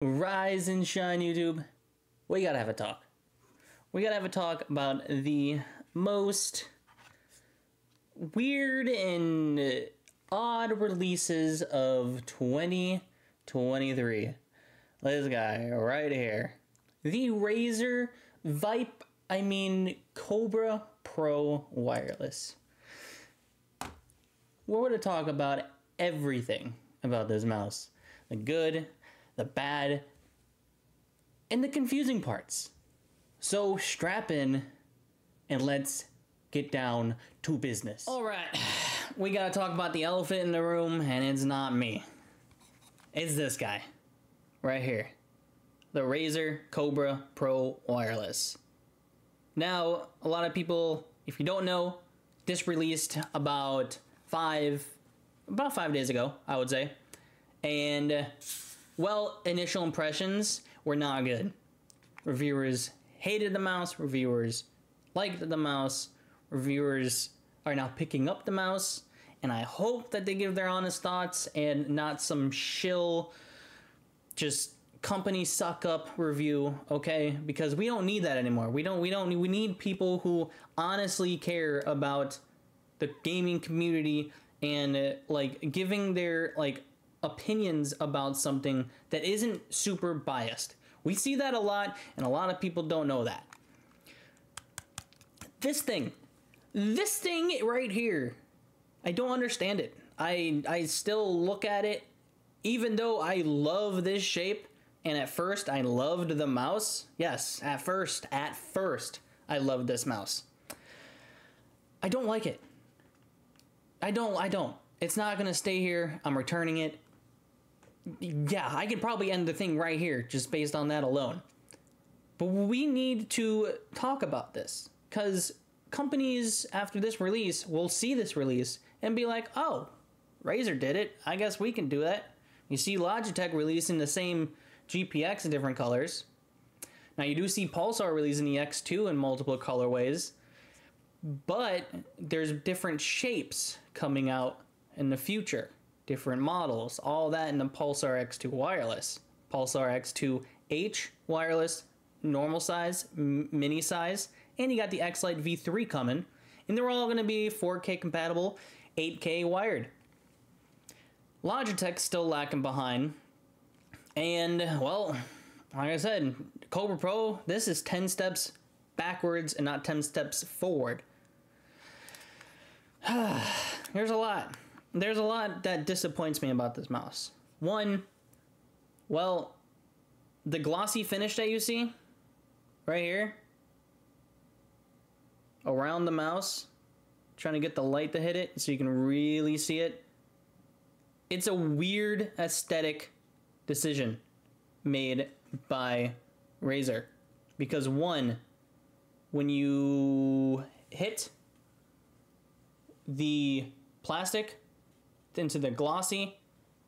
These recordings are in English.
Rise and shine, YouTube. We gotta have a talk. We gotta have a talk about the most weird and odd releases of 2023. This guy right here. The Razer Cobra Pro Wireless. We're going to talk about everything about this mouse. The good, the bad, and the confusing parts. So strap in and let's get down to business. Alright, we gotta talk about the elephant in the room, and it's not me. It's this guy. Right here. The Razer Cobra Pro Wireless. Now, a lot of people, if you don't know, this released about 5 days ago, I would say. And, well, initial impressions were not good. Reviewers hated the mouse, reviewers liked the mouse, reviewers are now picking up the mouse, and I hope that they give their honest thoughts and not some shill, just company suck up review, okay? Because we don't need that anymore. We need people who honestly care about the gaming community and like giving their like opinions about something that isn't super biased. We see that a lot, and a lot of people don't know that. This thing right here, I don't understand it. I still look at it, even though I love this shape, and at first I loved the mouse. Yes, at first I loved this mouse. I don't like it. I don't. It's not gonna stay here. I'm returning it. Yeah, I could probably end the thing right here just based on that alone. But we need to talk about this, because companies after this release will see this release and be like, oh, Razer did it. I guess we can do that. You see Logitech releasing the same GPX in different colors. Now you do see Pulsar releasing the X2 in multiple colorways, but there's different shapes coming out in the future. Different models, all that in the Pulsar X2 wireless. Pulsar X2H wireless, normal size, mini size, and you got the X-Lite V3 coming, and they're all gonna be 4K compatible, 8K wired. Logitech's still lacking behind, and well, like I said, Cobra Pro, this is 10 steps backwards and not 10 steps forward. There's a lot that disappoints me about this mouse. One, well, the glossy finish that you see right here around the mouse, trying to get the light to hit it so you can really see it. It's a weird aesthetic decision made by Razer, because one, when you hit the plastic into the glossy,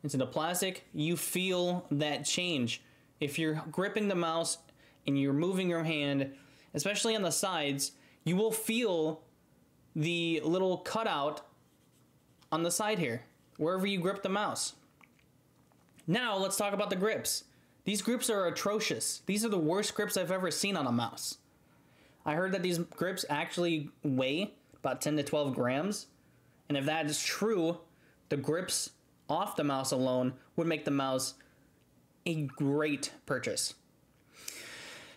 into the plastic, you feel that change. If you're gripping the mouse and you're moving your hand, especially on the sides, you will feel the little cutout on the side here, wherever you grip the mouse. Now let's talk about the grips. These grips are atrocious. These are the worst grips I've ever seen on a mouse. I heard that these grips actually weigh about 10 to 12 grams. And if that is true, the grips off the mouse alone would make the mouse a great purchase.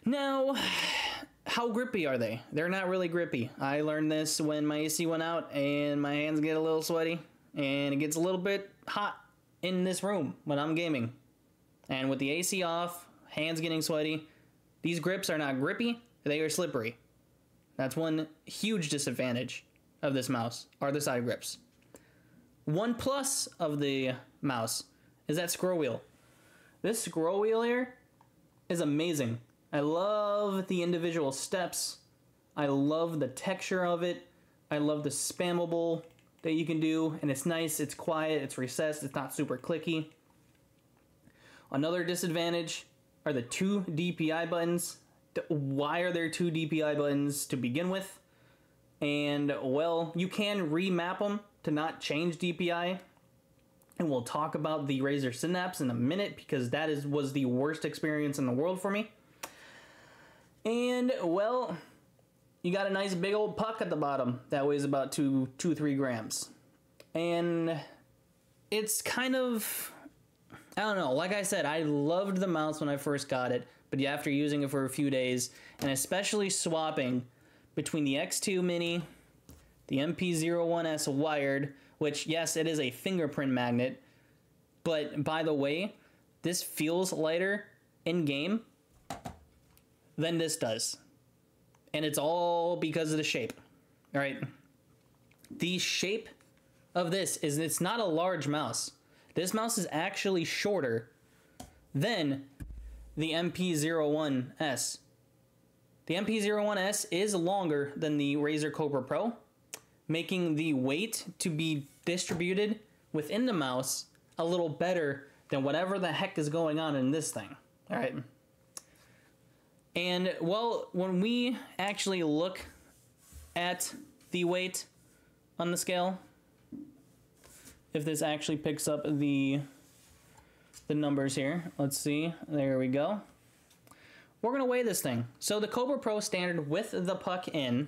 Now, how grippy are they? They're not really grippy. I learned this when my AC went out and my hands get a little sweaty and it gets a little bit hot in this room when I'm gaming. And with the AC off, hands getting sweaty, these grips are not grippy, they are slippery. That's one huge disadvantage of this mouse, are the side grips. One plus of the mouse is that scroll wheel. This scroll wheel here is amazing. I love the individual steps. I love the texture of it. I love the spammable that you can do, and it's nice, it's quiet, it's recessed, it's not super clicky. Another disadvantage are the 2 DPI buttons. Why are there 2 DPI buttons to begin with? And well, you can remap them to not change DPI, And we'll talk about the Razer Synapse in a minute because that was the worst experience in the world for me. And, well, you got a nice big old puck at the bottom that weighs about 3 grams. And it's kind of, I don't know, like I said, I loved the mouse when I first got it, but after using it for a few days, and especially swapping between the X2 Mini, the MP01S wired, which, yes, it is a fingerprint magnet, but by the way, this feels lighter in-game than this does. And it's all because of the shape, all right? The shape of this is, it's not a large mouse. This mouse is actually shorter than the MP01S. The MP01S is longer than the Razer Cobra Pro, making the weight to be distributed within the mouse a little better than whatever the heck is going on in this thing. All right. And, well, when we actually look at the weight on the scale, if this actually picks up the numbers here, let's see, there we go. We're gonna weigh this thing. So the Cobra Pro standard with the puck in,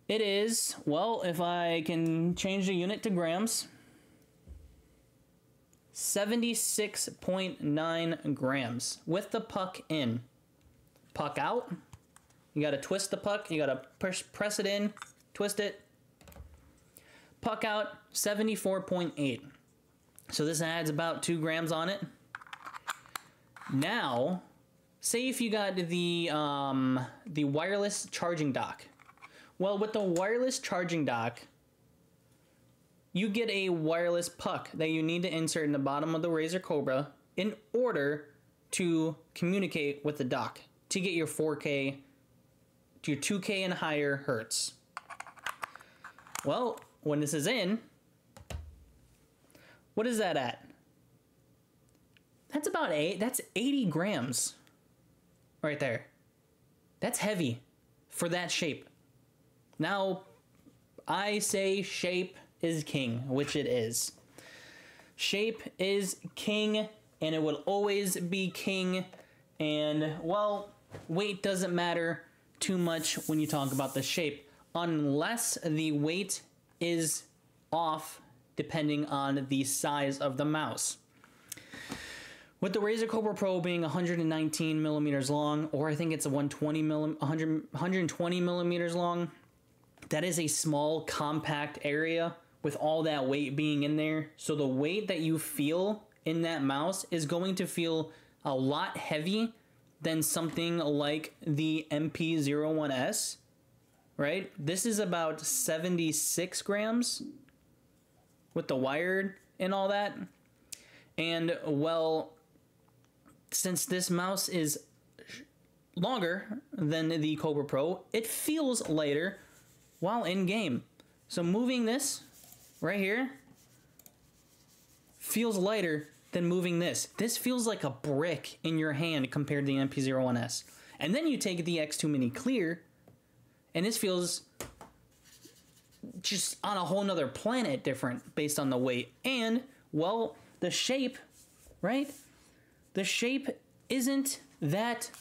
it is, well, if I can change the unit to grams, 76.9 grams with the puck in. Puck out, you gotta twist the puck, you gotta press it in, twist it. Puck out, 74.8. So this adds about 2 grams on it. Now, say if you got the wireless charging dock. Well, with the wireless charging dock, you get a wireless puck that you need to insert in the bottom of the Razer Cobra in order to communicate with the dock to get your 4K to your 2K and higher hertz. Well, when this is in, what is that at? That's about that's 80 grams right there. That's heavy for that shape. Now, I say shape is king, which it is. Shape is king, and it will always be king. And, well, weight doesn't matter too much when you talk about the shape, unless the weight is off depending on the size of the mouse. With the Razer Cobra Pro being 119 millimeters long, or I think it's a 120 millimeters long, that is a small, compact area with all that weight being in there. So the weight that you feel in that mouse is going to feel a lot heavy than something like the MP01S, right? This is about 76 grams with the wired and all that. And, well, since this mouse is longer than the Cobra Pro, it feels lighter while in game. So moving this right here feels lighter than moving this. This feels like a brick in your hand compared to the MP01S. And then you take the X2 Mini Clear, and this feels just on a whole nother planet different based on the weight. And, well, the shape, right? The shape isn't that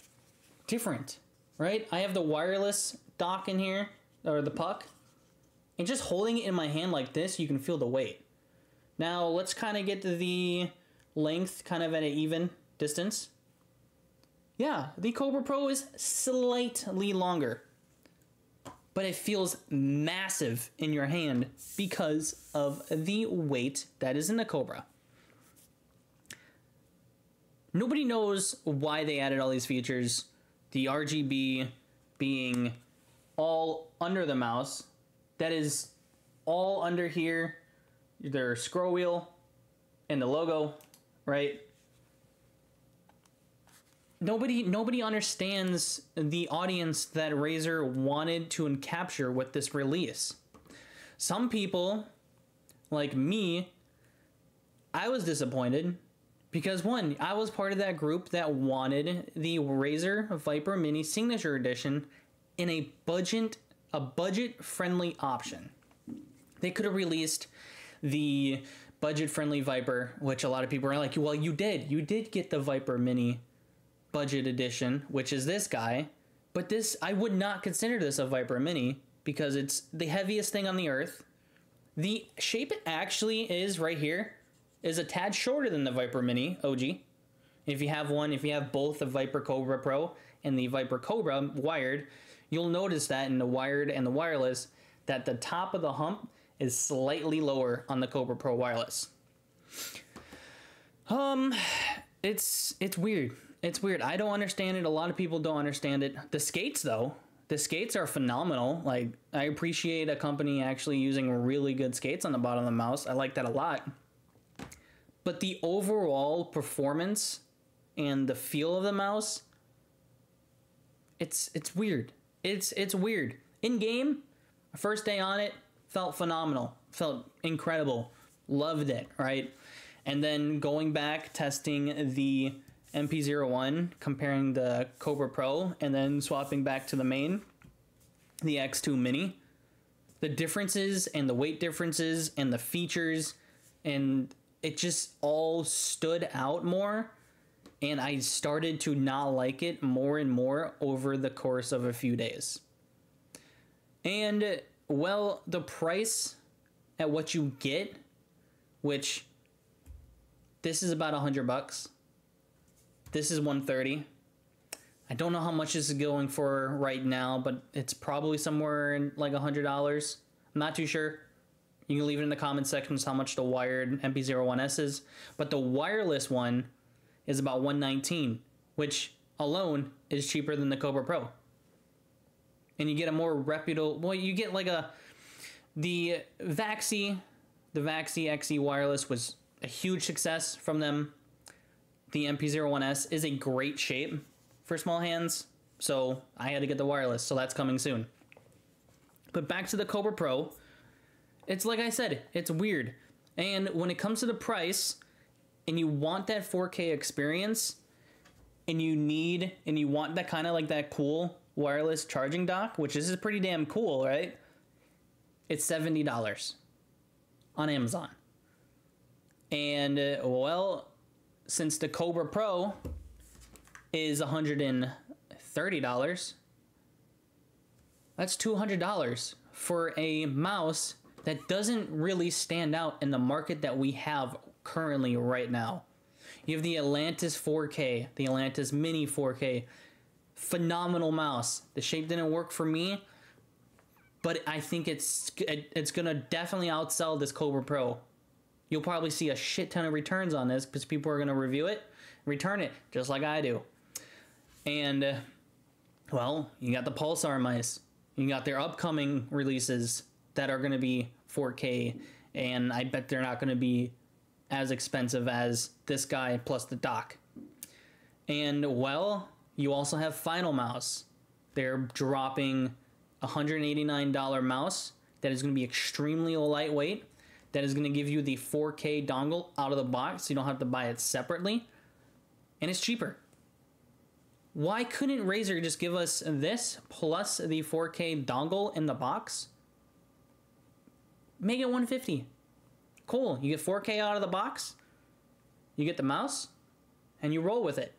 different, right? I have the wireless dock in here, or the puck, and just holding it in my hand like this, you can feel the weight. Now, let's kind of get to the length kind of at an even distance. Yeah, the Cobra Pro is slightly longer, but it feels massive in your hand because of the weight that is in the Cobra. Nobody knows why they added all these features. The RGB being all under the mouse. That is all under here. Their scroll wheel and the logo, right? Nobody understands the audience that Razer wanted to capture with this release. Some people, like me, I was disappointed because, one, I was part of that group that wanted the Razer Viper Mini Signature Edition in a budget-friendly option. They could have released the budget-friendly Viper, which a lot of people are like, well, you did get the Viper Mini budget edition, which is this guy, but this, I would not consider this a Viper Mini because it's the heaviest thing on the earth. The shape it actually is right here is a tad shorter than the Viper Mini OG. If you have both the Viper Cobra Pro and the Viper Cobra wired, you'll notice that in the wired and the wireless that the top of the hump is slightly lower on the Cobra Pro wireless. It's weird. It's weird. I don't understand it. A lot of people don't understand it. The skates, though, the skates are phenomenal. Like, I appreciate a company actually using really good skates on the bottom of the mouse. I like that a lot. But the overall performance and the feel of the mouse, it's weird. It's weird. In game, first day on it, felt phenomenal. Felt incredible. Loved it, right? And then going back, testing the MP01, comparing the Cobra Pro, and then swapping back to the main, the X2 Mini. The differences and the weight differences and the features, and it just all stood out more. And I started to not like it more and more over the course of a few days. And, well, the price at what you get, which this is about $100. This is $130. I don't know how much this is going for right now, but it's probably somewhere in like $100. I'm not too sure. You can leave it in the comment sections how much the wired MP01S is. But the wireless one is about $119, which alone is cheaper than the Cobra Pro. And you get a more reputable, well, you get like the Vaxi XE wireless was a huge success from them. The MP01S is a great shape for small hands, so I had to get the wireless, so that's coming soon. But back to the Cobra Pro, it's like I said, it's weird. And when it comes to the price, and you want that 4K experience, and you want that kind of like that cool wireless charging dock, which is pretty damn cool, right? It's $70 on Amazon. And, well, since the Cobra Pro is $130, that's $200 for a mouse that doesn't really stand out in the market that we have currently right now. You have the Atlantis 4K, the Atlantis Mini 4K, phenomenal mouse. The shape didn't work for me, but I think it's gonna definitely outsell this Cobra Pro. You'll probably see a shit ton of returns on this because people are gonna review it, return it, just like I do. And, well, you got the Pulsar mice. You got their upcoming releases that are gonna be 4K, and I bet they're not gonna be as expensive as this guy plus the dock. And, well, you also have Final Mouse. They're dropping a $189 mouse that is going to be extremely lightweight, that is going to give you the 4K dongle out of the box, so you don't have to buy it separately, and it's cheaper. Why couldn't Razer just give us this plus the 4K dongle in the box? Make it $150. Cool, you get 4K out of the box, you get the mouse, and you roll with it.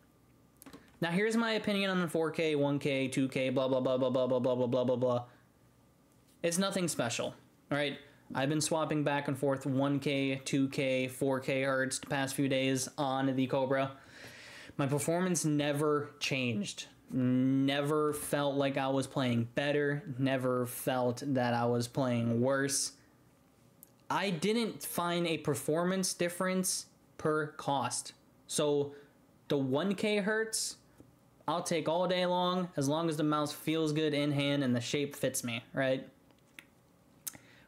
Now here's my opinion on the 4K, 1K, 2K, blah, blah, blah, blah, blah, blah, blah, blah, blah, blah, blah. It's nothing special, all right? I've been swapping back and forth 1K, 2K, 4K hertz the past few days on the Cobra. My performance never changed. Never felt like I was playing better. Never felt that I was playing worse. I didn't find a performance difference per cost. So the 1K hertz, I'll take all day long as the mouse feels good in hand and the shape fits me, right?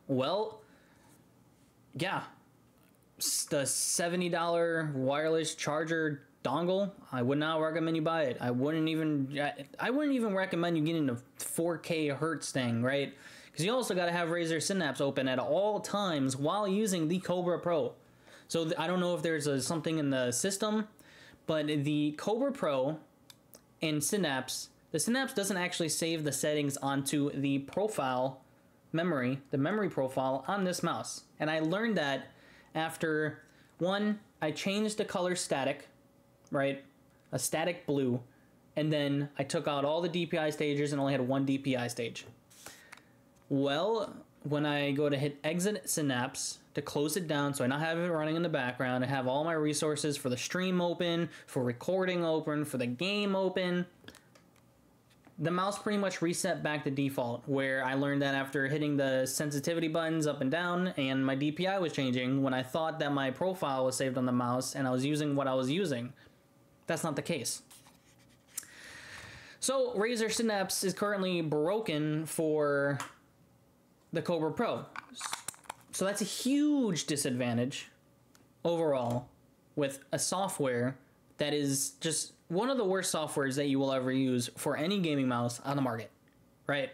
Well, yeah, the $70 wireless charger dongle, I would not recommend you buy it. I wouldn't even recommend you getting the 4K hertz thing, right? Because you also got to have Razer Synapse open at all times while using the Cobra Pro. So I don't know if there's something in the system, but the Cobra Pro and Synapse, the Synapse doesn't actually save the settings onto the profile memory, the memory profile on this mouse. And I learned that after, one, I changed the color static, right? A static blue. And then I took out all the DPI stages and only had one DPI stage. Well, when I go to hit exit Synapse to close it down, so I not have it running in the background, I have all my resources for the stream open, for recording open, for the game open, the mouse pretty much reset back to default, where I learned that after hitting the sensitivity buttons up and down and my DPI was changing when I thought that my profile was saved on the mouse and I was using what I was using. That's not the case. So Razer Synapse is currently broken for the Cobra Pro. So that's a huge disadvantage overall with a software that is just one of the worst softwares that you will ever use for any gaming mouse on the market, right?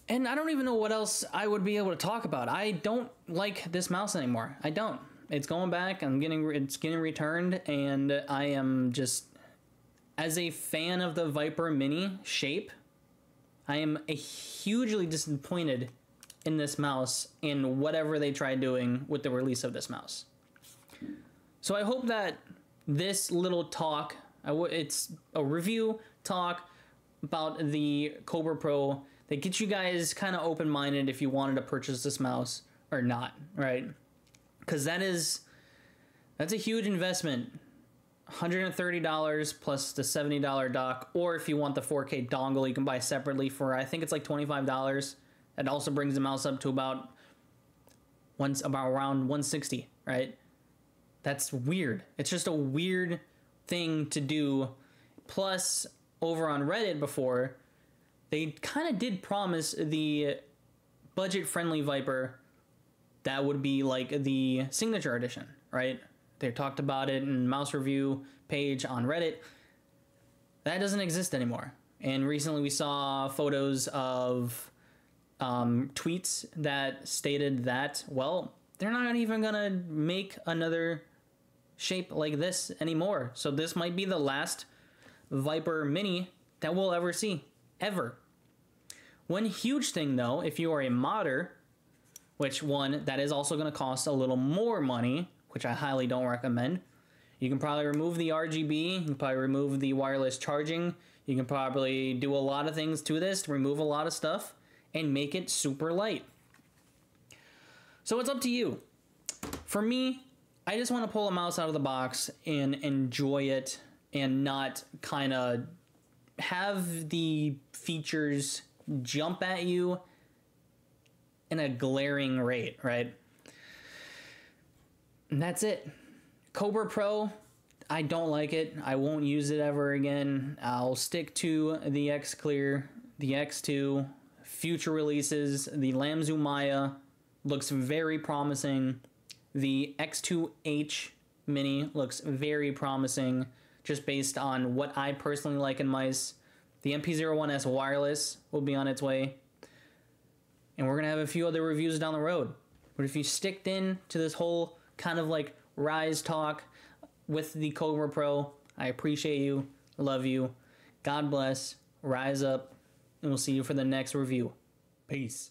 And I don't even know what else I would be able to talk about. I don't like this mouse anymore. I don't. It's going back. It's getting returned, and I am just, as a fan of the Viper Mini shape, I am hugely disappointed in this mouse and whatever they tried doing with the release of this mouse. So I hope that this little talk, it's a review talk about the Cobra Pro that gets you guys kind of open-minded if you wanted to purchase this mouse or not, right? Because that's a huge investment. $130 plus the $70 dock, or if you want the 4K dongle, you can buy separately for, I think it's like $25. That also brings the mouse up to about around 160, right? That's weird. It's just a weird thing to do. Plus, over on Reddit before, they kind of did promise the budget-friendly Viper that would be like the signature edition, right? They talked about it in mouse review page on Reddit. That doesn't exist anymore. And recently we saw photos of tweets that stated that, well, they're not even gonna make another shape like this anymore. So this might be the last Viper Mini that we'll ever see, ever. One huge thing though, if you are a modder, which one, that is also gonna cost a little more money, which I highly don't recommend. You can probably remove the RGB, you can probably remove the wireless charging, you can probably do a lot of things to this, to remove a lot of stuff, and make it super light. So it's up to you. For me, I just want to pull a mouse out of the box and enjoy it and not kind of have the features jump at you in a glaring rate, right? And that's it. Cobra Pro, I don't like it. I won't use it ever again. I'll stick to the X Clear, the X2, future releases. The Lamzu Maya looks very promising. The X2H Mini looks very promising just based on what I personally like in mice. The MP01S wireless will be on its way. And we're going to have a few other reviews down the road. But if you sticked in to this whole kind of like RYSE talk with the Cobra Pro, I appreciate you, love you. God bless, rise up, and we'll see you for the next review. Peace.